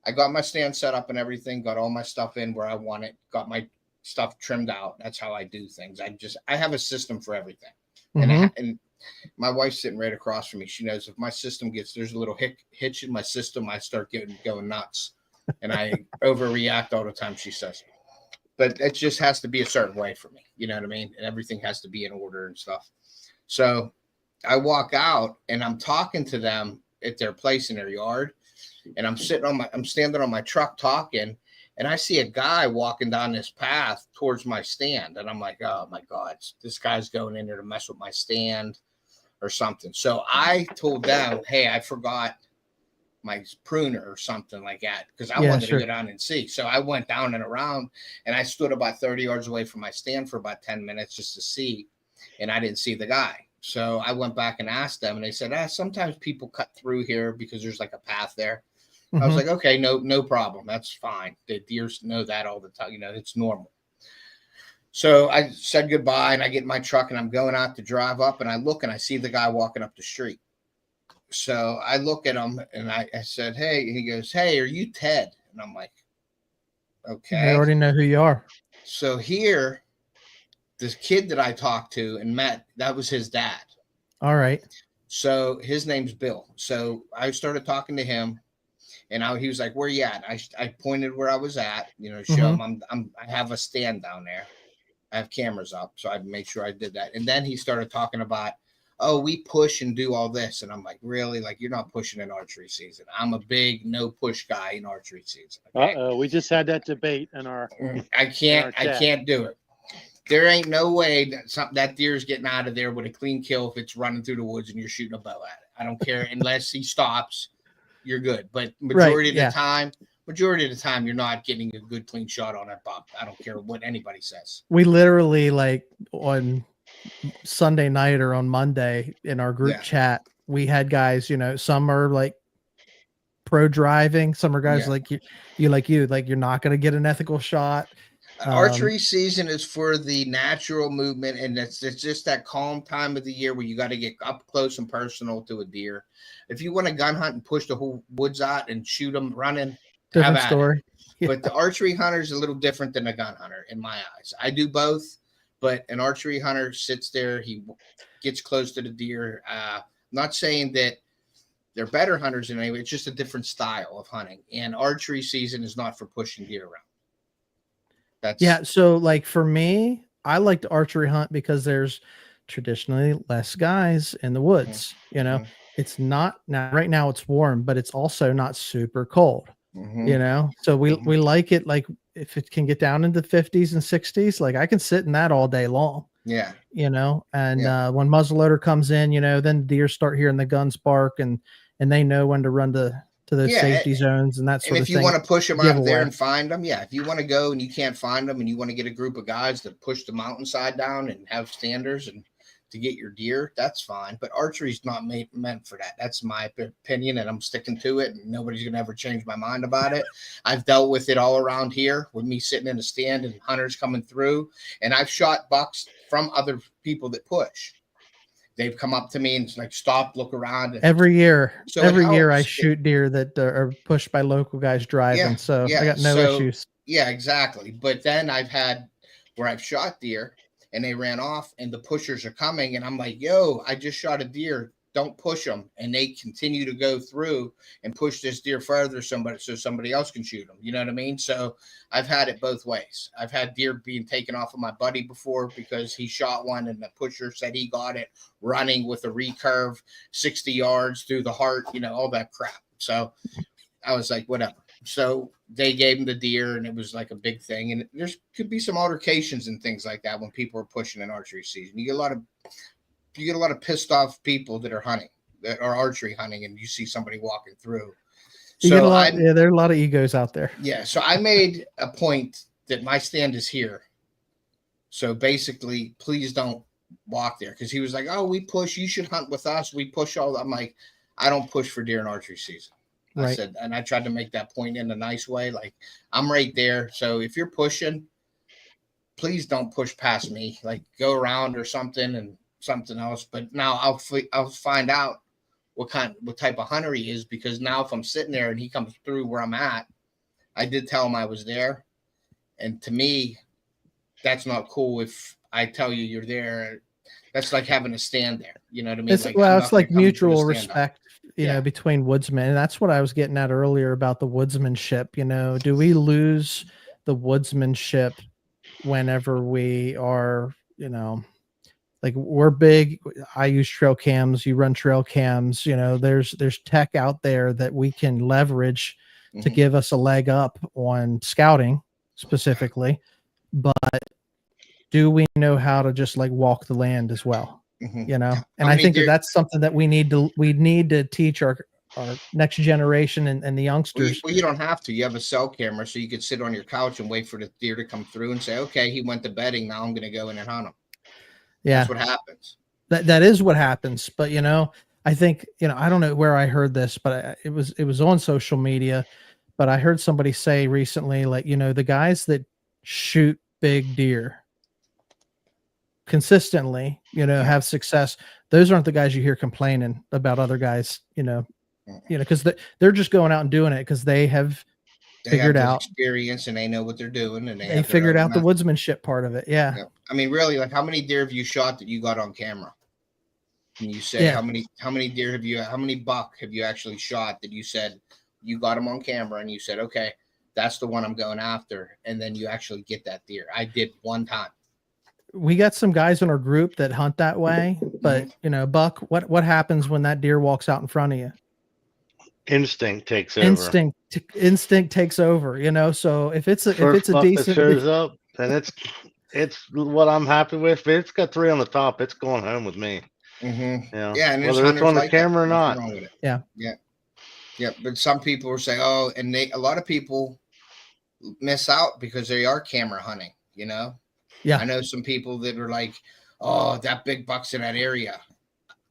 I got my stand set up and everything, got all my stuff in where I want it, got my stuff trimmed out. That's how I do things. I have a system for everything. Mm-hmm. And my wife's sitting right across from me. She knows if my system there's a little hitch in my system, I start going nuts, and I overreact all the time, she says. But it just has to be a certain way for me. You know what I mean? And everything has to be in order and stuff. So I walk out and I'm talking to them at their place in their yard. And I'm standing on my truck talking, and I see a guy walking down this path towards my stand. And I'm like, oh my God, this guy's going in there to mess with my stand or something. So I told them, hey, I forgot my pruner or something like that, because I wanted to go down and see. So I went down and around, and I stood about 30 yards away from my stand for about 10 minutes just to see, and I didn't see the guy. So I went back and asked them, and they said, sometimes people cut through here because there's like a path there. Mm-hmm. I was like, okay, no problem. That's fine. The deers know that all the time. It's normal. So I said goodbye, and I get in my truck, and I'm going out to drive up, and I look, and I see the guy walking up the street. So I look at him, and I said, hey, and he goes, hey, are you Ted? And I'm like, okay. I already know who you are. So here, this kid that I talked to and met, that was his dad. All right. So his name's Bill. So I started talking to him, and he was like, where you at? I pointed where I was at, show him I have a stand down there. I have cameras up. So I made sure I did that. And then he started talking about, oh, we push and do all this. And I'm like, really? Like, you're not pushing in archery season. I'm a big no push guy in archery season. Okay? We just had that debate in our I can't do it. There ain't no way that deer's getting out of there with a clean kill if it's running through the woods and you're shooting a bow at it. I don't care unless he stops, you're good. But majority of the time, you're not getting a good clean shot on that buck. I don't care what anybody says. We literally, like, on Sunday night or on Monday in our group chat, we had guys, some are like pro driving, some are guys like you're not going to get an ethical shot. Archery season is for the natural movement, and it's just that calm time of the year where you got to get up close and personal to a deer. If you want to gun hunt and push the whole woods out and shoot them running, different story. Yeah. But the archery hunter is a little different than a gun hunter in my eyes. I do both, but an archery hunter sits there, he gets close to the deer. Not saying that They're better hunters than anyway. It's just a different style of hunting. And archery season is not for pushing deer around. That's Yeah. So like for me, I like to archery hunt because there's traditionally less guys in the woods. You know, it's not now right now it's warm, but it's also not super cold. You know, so we like it like if it can get down into the 50s and 60s, like I can sit in that all day long. Yeah. You know, and when muzzleloader comes in, you know, then deer start hearing the guns bark and they know when to run to those safety zones and that sort of thing. And if you want to push them out there and find them, if you want to go and you can't find them and you want to get a group of guys to push the mountainside down and have standers and to get your deer, that's fine. But archery is not meant for that. That's my opinion, and I'm sticking to it. And nobody's gonna ever change my mind about it. I've dealt with it all around here with me sitting in a stand and hunters coming through, and I've shot bucks from other people that push. They've come up to me and like stop, look around. Every year, so every year I shoot deer that are pushed by local guys driving. So I got no issues. Yeah, exactly. But then I've had where I've shot deer and they ran off and the pushers are coming and I'm like, yo, I just shot a deer. Don't push them. And they continue to go through and push this deer further so somebody else can shoot them. You know what I mean? So I've had it both ways. I've had deer being taken off of my buddy before because he shot one and the pusher said he got it running with a recurve 60 yards through the heart, you know, all that crap. So I was like, whatever. So they gave him the deer and it was like a big thing. And there's could be some altercations and things like that when people are pushing an archery season. You get a lot of pissed off people that are hunting, that are archery hunting, and you see somebody walking through. You get a lot, there are a lot of egos out there. Yeah. So I made a point that my stand is here. So basically, please don't walk there. Because he was like, oh, we push. You should hunt with us. We push all. I'm like, I don't push for deer in archery season. Right. I said, and I tried to make that point in a nice way. Like, I'm right there. So if you're pushing, please don't push past me. Like, go around or something and something else. But now I'll find out what type of hunter he is, because now if I'm sitting there and he comes through where I'm at, I did tell him I was there. And to me, that's not cool. If I tell you you're there, that's like having a stand there. You know what I mean? It's like mutual respect, you know, between woodsmen. And that's what I was getting at earlier about the woodsmanship. You know, do we lose the woodsmanship whenever we are, you know, like we're big. I use trail cams. You run trail cams. You know, there's tech out there that we can leverage to give us a leg up on scouting specifically. But do we know how to just like walk the land as well? You know, and I think that's something that we need to teach our next generation and the youngsters. Well, you don't have to. You have a cell camera, so you could sit on your couch and wait for the deer to come through and say, okay, he went to bedding. Now I'm going to go in and hunt him. Yeah. That's what happens. That is what happens. But, you know, I think, you know, I don't know where I heard this, but it was on social media, but I heard somebody say recently, like, you know, the guys that shoot big deer consistently, you know, have success. Those aren't the guys you hear complaining about other guys, you know, because they're just going out and doing it because they have figured out experience and they know what they're doing, and they figured out the woodsmanship part of it. Yeah. I mean, really, like, how many deer have you shot that you got on camera? And you said, how many deer how many buck have you actually shot that you said you got them on camera and you said, okay, that's the one I'm going after. And then you actually get that deer. I did one time. We got some guys in our group that hunt that way, but you know, Buck, what happens when that deer walks out in front of you? Instinct takes over. Instinct takes over, you know. So if it's a decent that shows up, then it's what I'm happy with. If it's got 3 on the top, it's going home with me. Yeah, and whether it's on the camera or not. Yeah. But some people will say, oh, and a lot of people miss out because they are camera hunting, you know. Yeah, I know some people that are like, oh, that big buck's in that area,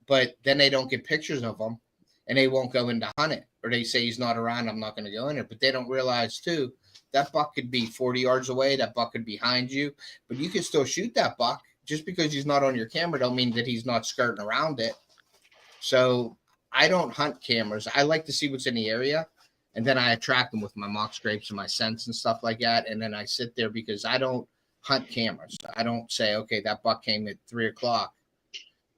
but then they don't get pictures of them and they won't go in to hunt it, or they say he's not around, I'm not going to go in there. But they don't realize too, that buck could be 40 yards away, that buck could be behind you, but you can still shoot that buck. Just because he's not on your camera don't mean that he's not skirting around it. So I don't hunt cameras. I like to see what's in the area, and then I attract them with my mock scrapes and my scents and stuff like that. And then I sit there because I don't hunt cameras. I don't say, okay, that buck came at 3 o'clock.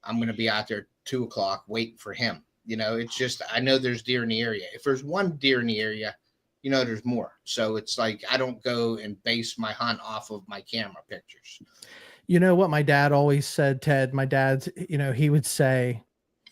I'm going to be out there at 2 o'clock waiting for him. You know, it's just, I know there's deer in the area. If there's one deer in the area, you know, there's more. So it's like, I don't go and base my hunt off of my camera pictures. You know what my dad always said, Ted? My dad's, you know, he would say,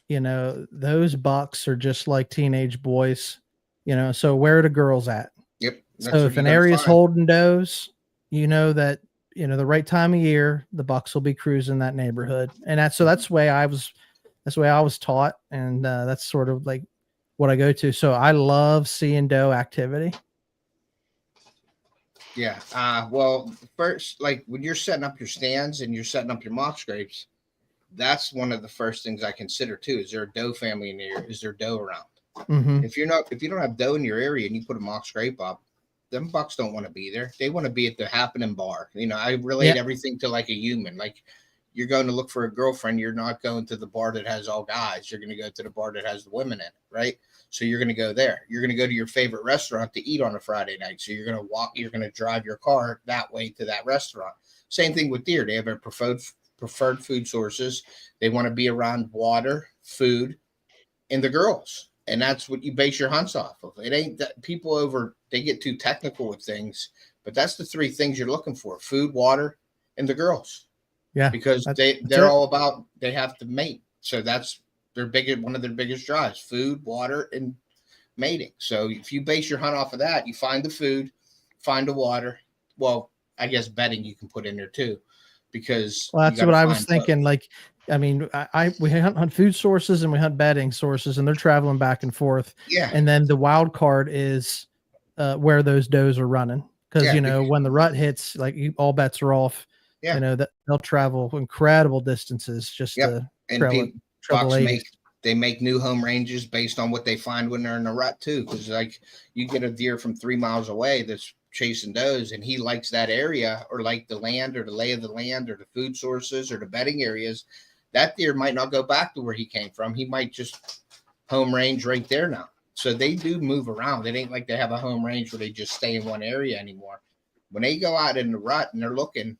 you know, those bucks are just like teenage boys, you know, so where are the girls at? Yep. So if an area's holding does, you know that, you know, the right time of year, the bucks will be cruising that neighborhood. And that's the way I was taught. And that's sort of like what I go to. So I love seeing doe activity. Yeah. Well, first, like when you're setting up your stands and you're setting up your mock scrapes, that's one of the first things I consider too. Is there a doe family in there? Is there doe around? Mm-hmm. If you don't have doe in your area and you put a mock scrape up, them bucks don't want to be there. They want to be at the happening bar. You know, I relate everything to like a human. Like you're going to look for a girlfriend. You're not going to the bar that has all guys. You're going to go to the bar that has the women in it, right? So you're going to go there. You're going to go to your favorite restaurant to eat on a Friday night. So you're going to walk. You're going to drive your car that way to that restaurant. Same thing with deer. They have a preferred food sources. They want to be around water, food, and the girls. And that's what you base your hunts off of. It ain't that people they get too technical with things, but that's the three things you're looking for: food, water, and the girls. Yeah. Because they're all about, they have to mate. So that's one of their biggest drives: food, water, and mating. So if you base your hunt off of that, you find the food, find the water. Well, I guess bedding you can put in there too, because that's what I was thinking. Like, I mean, we hunt food sources and we hunt bedding sources, and they're traveling back and forth. Yeah. And then the wild card is where those does are running. Because, you know, when the rut hits, like all bets are off. Yeah. You know, that they'll travel incredible distances just to they make new home ranges based on what they find when they're in the rut too. Because like you get a deer from 3 miles away that's chasing does, and he likes that area, or like the land or the lay of the land or the food sources or the bedding areas. That deer might not go back to where he came from. He might just home range right there now. So they do move around. It ain't like they have a home range where they just stay in one area anymore. When they go out in the rut and they're looking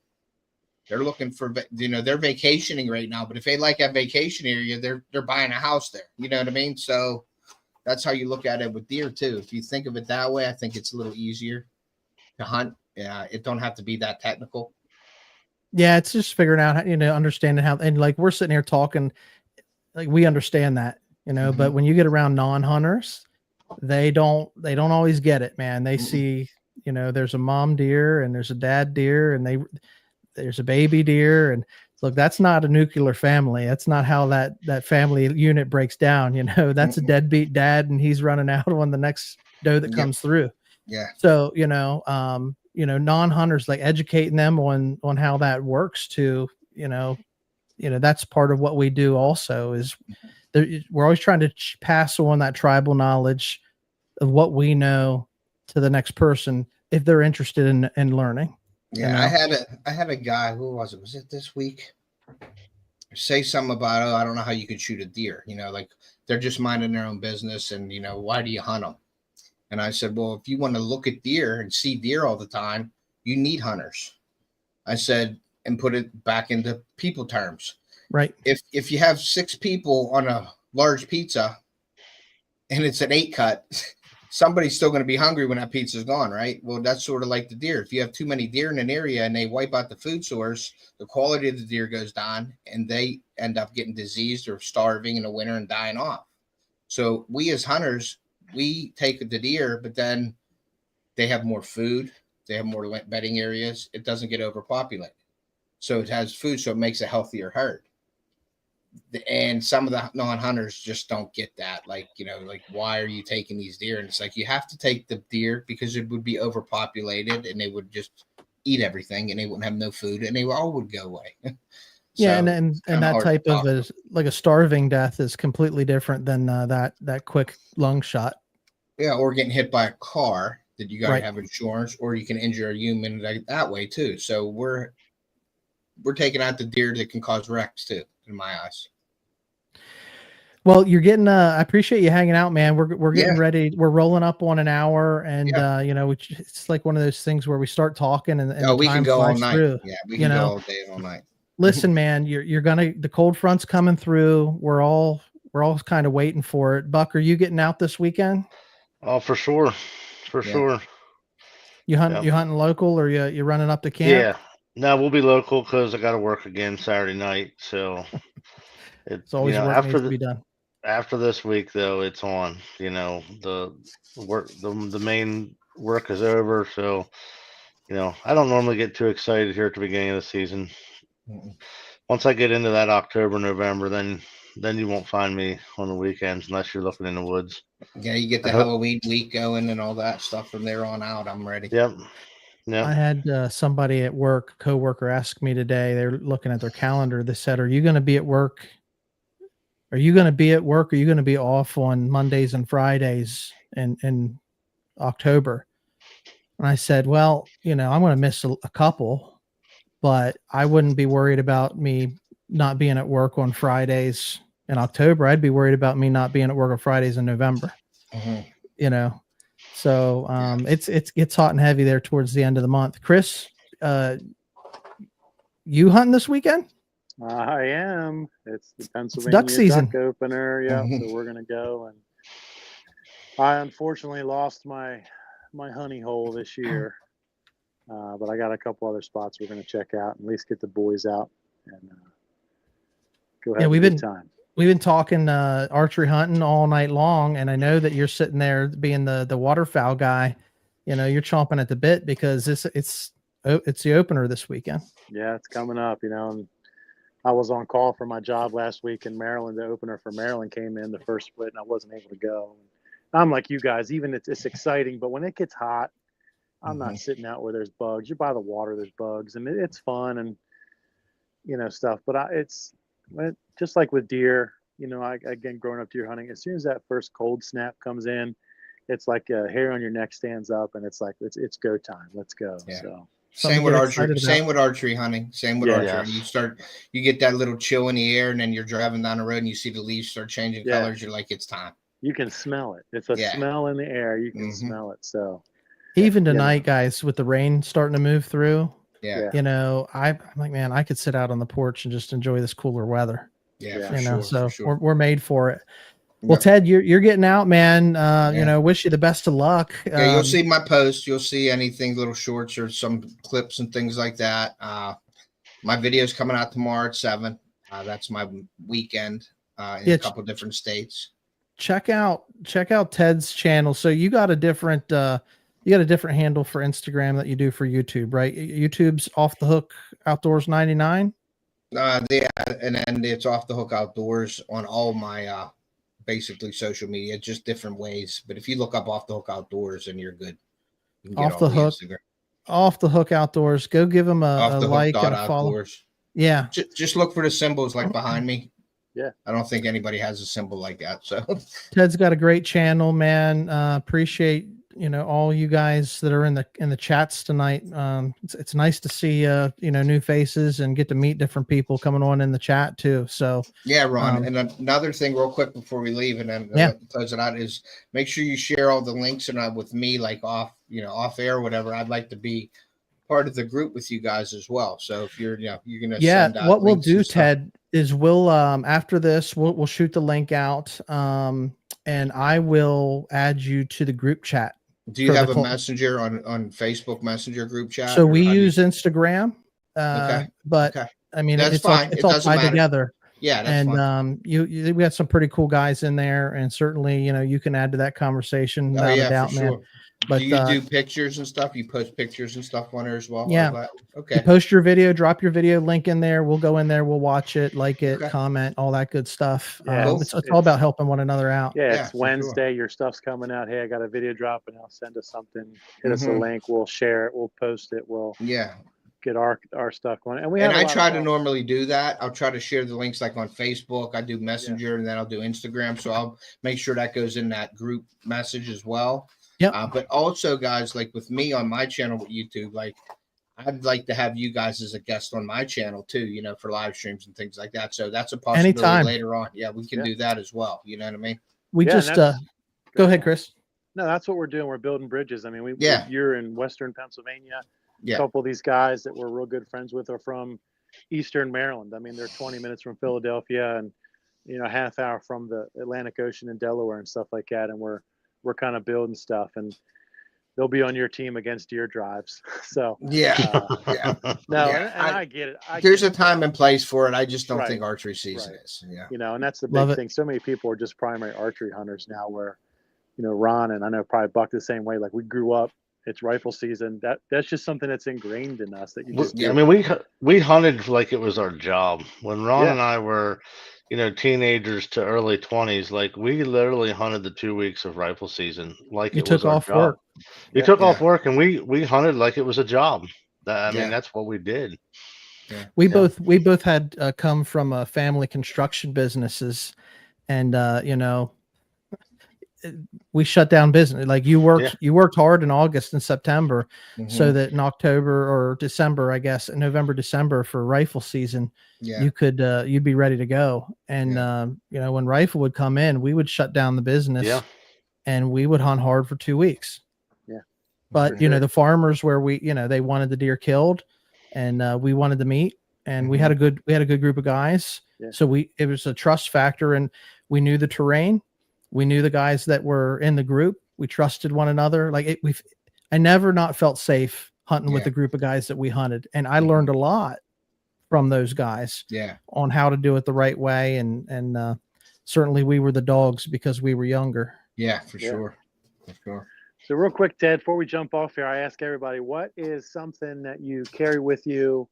for, you know, they're vacationing right now. But if they like a vacation area, they're buying a house there. You know what I mean? So that's how you look at it with deer too. If you think of it that way, I think it's a little easier to hunt. Yeah, it don't have to be that technical. Yeah, it's just figuring out, you know, understanding how, and like we're sitting here talking, like we understand that, you know, but when you get around non-hunters, they don't always get it, man. They see, you know, there's a mom deer and there's a dad deer and there's a baby deer, and look, that's not a nuclear family. That's not how that family unit breaks down. You know, that's a deadbeat dad and he's running out on the next doe that comes through. Yeah. So, you know, non-hunters, like educating them on how that works too, you know, that's part of what we do also is we're always trying to pass on that tribal knowledge of what we know to the next person if they're interested in learning. Yeah. You know? I had a guy, who was it? Was it this week? Say something about, I don't know how you could shoot a deer, you know, like they're just minding their own business. And, you know, why do you hunt them? And I said, well, if you want to look at deer and see deer all the time, you need hunters. I said, and put it back into people terms. Right. If you have 6 people on a large pizza and it's an 8 cut, somebody's still going to be hungry when that pizza's gone, right? Well, that's sort of like the deer. If you have too many deer in an area and they wipe out the food source, the quality of the deer goes down and they end up getting diseased or starving in the winter and dying off. So we as hunters, we take the deer, but then they have more food. They have more bedding areas. It doesn't get overpopulated. So it has food. So it makes a healthier herd. And some of the non-hunters just don't get that. Like, you know, like, why are you taking these deer? And it's like, you have to take the deer because it would be overpopulated and they would just eat everything and they wouldn't have no food and they all would go away. Yeah. So and that type of a starving death is completely different than that quick lung shot. Yeah. Or getting hit by a car that you got to have insurance, or you can injure a human that way too. So we're taking out the deer that can cause wrecks too, in my eyes. Well, you're getting, I appreciate you hanging out, man. We're getting ready. We're rolling up on an hour, and you know, it's like one of those things where we start talking and we can go all night. Through, yeah, we can go all day and all night. Listen, man, the cold front's coming through. We're all we're all kind of waiting for it. Buck, are you getting out this weekend? Oh, for sure. For Yeah. sure. You Yeah. hunting local, or you running up to camp? Yeah. No, we'll be local because I got to work again Saturday night. So It's always work needs to be done. after this week though, it's on. The work, the main work is over. So I don't normally get too excited here at the beginning of the season. Mm-mm. Once I get into that October, November, then you won't find me on the weekends unless you're looking in the woods. Yeah, you get the Halloween week going and all that stuff from there on out. I'm ready. Yep. Yep. I had somebody at work, a coworker, ask me today. They're looking at their calendar. They said, "Are you going to be at work? Are you going to be at work? Are you going to be off on Mondays and Fridays in October?" And I said, "Well, I'm going to miss a couple, but I wouldn't be worried about me not being at work on Fridays in October. I'd be worried about me not being at work on Fridays in November." Mm-hmm. So it gets hot and heavy there towards the end of the month. Chris, you hunting this weekend? I am. It's the Pennsylvania duck season. duck opener. Yeah, Mhm. so we're gonna go, and I unfortunately lost my honey hole this year, but I got a couple other spots we're gonna check out and at least get the boys out and go have a good time. We've been talking archery hunting all night long, and I know that you're sitting there being the waterfowl guy. You're chomping at the bit because it's the opener this weekend. Yeah, it's coming up. And I was on call for my job last week in Maryland. The opener for Maryland came in the first split, and I wasn't able to go. I'm like you guys. Even it's exciting, but when it gets hot, I'm not sitting out where there's bugs. You're by the water, there's bugs, and it's fun and stuff. But it's just like with deer. Again, growing up deer hunting, as soon as that first cold snap comes in, it's like a hair on your neck stands up, and it's like it's go time. Let's go. Yeah. So. Same with archery. Same with archery hunting. Same with archery. Yes. You get that little chill in the air, and then you're driving down the road, and you see the leaves start changing colors. You're like, it's time. You can smell it. It's a smell in the air. You can smell it. So even tonight, guys, with the rain starting to move through, yeah. I'm like, man, I could sit out on the porch and just enjoy this cooler weather. Yeah, so sure. we're made for it. Well, Ted, you're getting out, man. Wish you the best of luck. Yeah, you'll see my post. You'll see anything, little shorts or some clips and things like that. My video's coming out tomorrow at 7. That's my weekend in a couple different states. Check out Ted's channel. So you got a different handle for Instagram that you do for YouTube, right? YouTube's Off the Hook Outdoors 99. And then it's Off the Hook Outdoors on all my basically social media, just different ways. But if you look up Off the Hook Outdoors, then you're good. You Off the Hook, Off the Hook Outdoors. Go give them a like and a follow. Outdoors. Yeah, just look for the symbols like behind me. Yeah, I don't think anybody has a symbol like that. So Ted's got a great channel, man. Appreciate all you guys that are in the chats tonight. It's nice to see new faces and get to meet different people coming on in the chat too. So yeah, Ron. And another thing, real quick before we leave, and then close it out, is make sure you share all the links and with me, like off air or whatever. I'd like to be part of the group with you guys as well. So if you're gonna send out what we'll do, Ted, is we'll after this we'll shoot the link out, and I will add you to the group chat. Do you have a messenger on Facebook Messenger group chat? So we use Instagram, but I mean, that's fine. It's all tied together. Yeah, that's fine. We got some pretty cool guys in there, and certainly you can add to that conversation without a doubt, man. Sure. But do you do pictures and stuff? You post pictures and stuff on there as well? Yeah. Okay. You post your video, drop your video link in there. We'll go in there. We'll watch it, like it, comment, all that good stuff. Yeah, it's all about helping one another out. Yeah, it's Wednesday. Sure. Your stuff's coming out. Hey, I got a video dropping. I'll send us something. Hit us a link. We'll share it. We'll post it. We'll get our stuff going. And I try to normally do that. I'll try to share the links like on Facebook. I do Messenger and then I'll do Instagram. So I'll make sure that goes in that group message as well. Yeah. But also, guys, like with me on my channel with YouTube, like I'd like to have you guys as a guest on my channel too, for live streams and things like that. So that's a possibility later on. Yeah, we can do that as well. You know what I mean? We just go ahead, Chris. No, that's what we're doing. We're building bridges. I mean, you're in Western Pennsylvania. Yeah. A couple of these guys that we're real good friends with are from Eastern Maryland. I mean, they're 20 minutes from Philadelphia, and half hour from the Atlantic Ocean in Delaware and stuff like that. And we're kind of building stuff, and they'll be on your team against deer drives. So Yeah. Yeah. no, Yeah, and I get it. There's a time and place for it. I just don't Right, think archery season right. is. Yeah. And that's the Love big it. thing. So many people are just primary archery hunters now, where, Ron and I know probably Buck the same way. Like, we grew up, it's rifle season. That's just something that's ingrained in us that you just I do. mean, we hunted like it was our job. When Ron Yeah. and I were, teenagers to early 20s, like we literally hunted the 2 weeks of rifle season like You it was took our off job. work. We Yeah. took off Yeah. work and we hunted like it was a job. I mean, Yeah. that's what we did. Yeah. We both had come from family construction businesses, and we shut down business. Like, you worked hard in August and September, so Mhm. that in October or December, I guess, in November, December for rifle season, Yeah. you could you'd be ready to go. And when rifle would come in, we would shut down the business, Yeah. and we would hunt hard for 2 weeks. Yeah. But For sure. the farmers where they wanted the deer killed, and we wanted the meat, and we had a good group of guys. Yeah. So it was a trust factor, and we knew the terrain. We knew the guys that were in the group. We trusted one another. Like, I never not felt safe hunting with Yeah. the group of guys that we hunted. And I learned a lot from those guys Yeah. on how to do it the right way. And certainly we were the dogs because we were younger. Yeah, for Yeah. sure. For sure. So real quick, Ted, before we jump off here, I ask everybody, what is something that you carry with you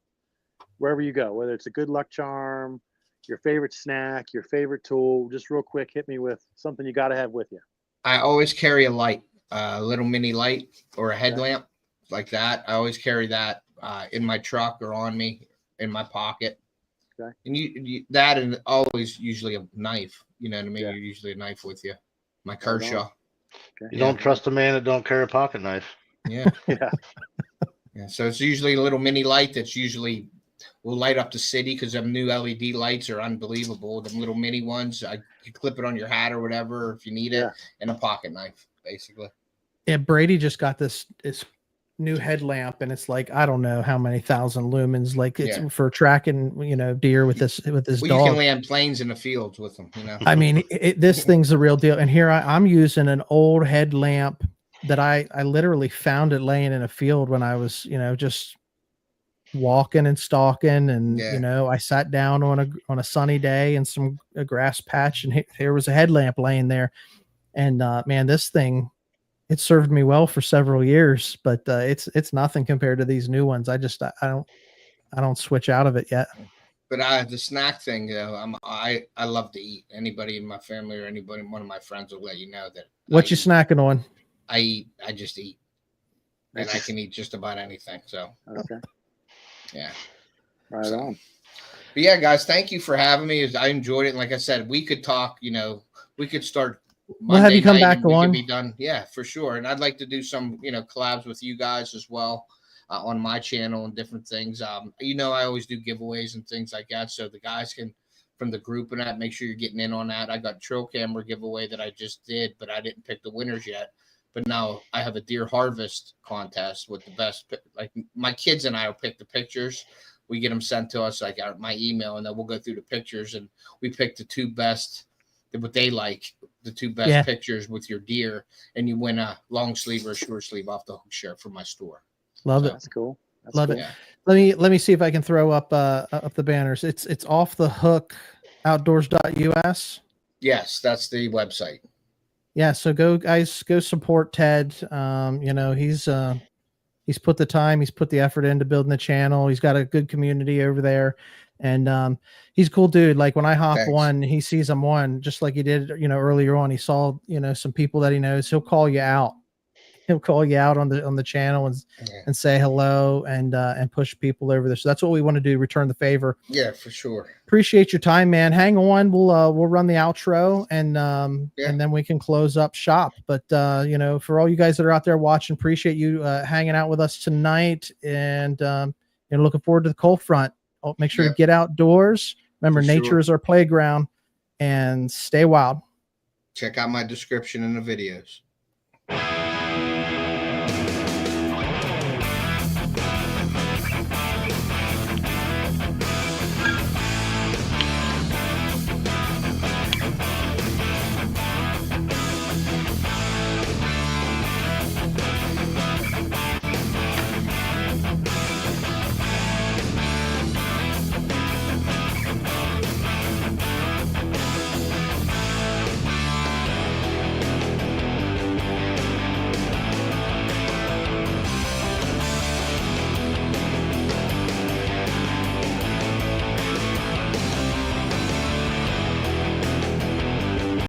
wherever you go, whether it's a good luck charm, your favorite snack, your favorite tool? Just real quick, hit me with something you got to have with you. I always carry a light, a little mini light or a headlamp like that. I always carry that in my truck or on me in my pocket. Okay. And you that, and always usually a knife. You know what I mean? Yeah. You're usually a knife with you. My Right Kershaw. Okay. You don't trust a man that don't carry a pocket knife. Yeah. Yeah. Yeah. So it's usually a little mini light that's usually will light up the city, because them new LED lights are unbelievable. Them little mini ones, you clip it on your hat or whatever if you need it, Yeah. and a pocket knife, basically. Yeah, Brady just got this new headlamp, and it's like, I don't know how many thousand lumens. Like, it's for tracking, deer with this Well, dog. you can land planes in the fields with them. I mean, this thing's the real deal. And here I'm using an old headlamp that I literally found it laying in a field when I was, just walking and stalking, and I sat down on a sunny day in a grass patch, and here was a headlamp laying there. And man, this thing, it served me well for several years, but it's nothing compared to these new ones. I don't switch out of it yet. But the snack thing, I love to eat. Anybody in my family or one of my friends will let you know that. What you snacking on? I just eat, and I can eat just about anything. So Okay. yeah, Right on. But yeah, guys, thank you for having me. I enjoyed it. And like I said, we could talk. We could start. We'll have you come back we on. could be done. Yeah, for sure. And I'd like to do some, collabs with you guys as well on my channel and different things. I always do giveaways and things like that, so the guys can, from the group and that, make sure you're getting in on that. I got trail camera giveaway that I just did, but I didn't pick the winners yet. But now I have a deer harvest contest with the best. Like, my kids and I will pick the pictures. We get them sent to us, like my email, and then we'll go through the pictures, and we pick the two best, what they like, the two best pictures with your deer, and you win a long sleeve or a short sleeve off the hook shirt from my store. Love it. That's cool. Love it. Yeah. Let me see if I can throw up the banners. It's off the hook outdoors.us. Yes, that's the website. Yeah, so go support Ted. He's put the time, he's put the effort into building the channel. He's got a good community over there, and he's a cool dude. Like, when I hop one, he sees I'm one, just like he did, earlier on. He saw, some people that he knows. He'll call you out. He'll call you out on the channel and say hello and push people over there. So that's what we want to do. Return the favor. Yeah, for sure. Appreciate your time, man. Hang on. We'll run the outro and then we can close up shop. But for all you guys that are out there watching, appreciate you hanging out with us tonight, and looking forward to the cold front. Make sure to get outdoors. Remember, nature is our playground, and stay wild. Check out my description in the videos.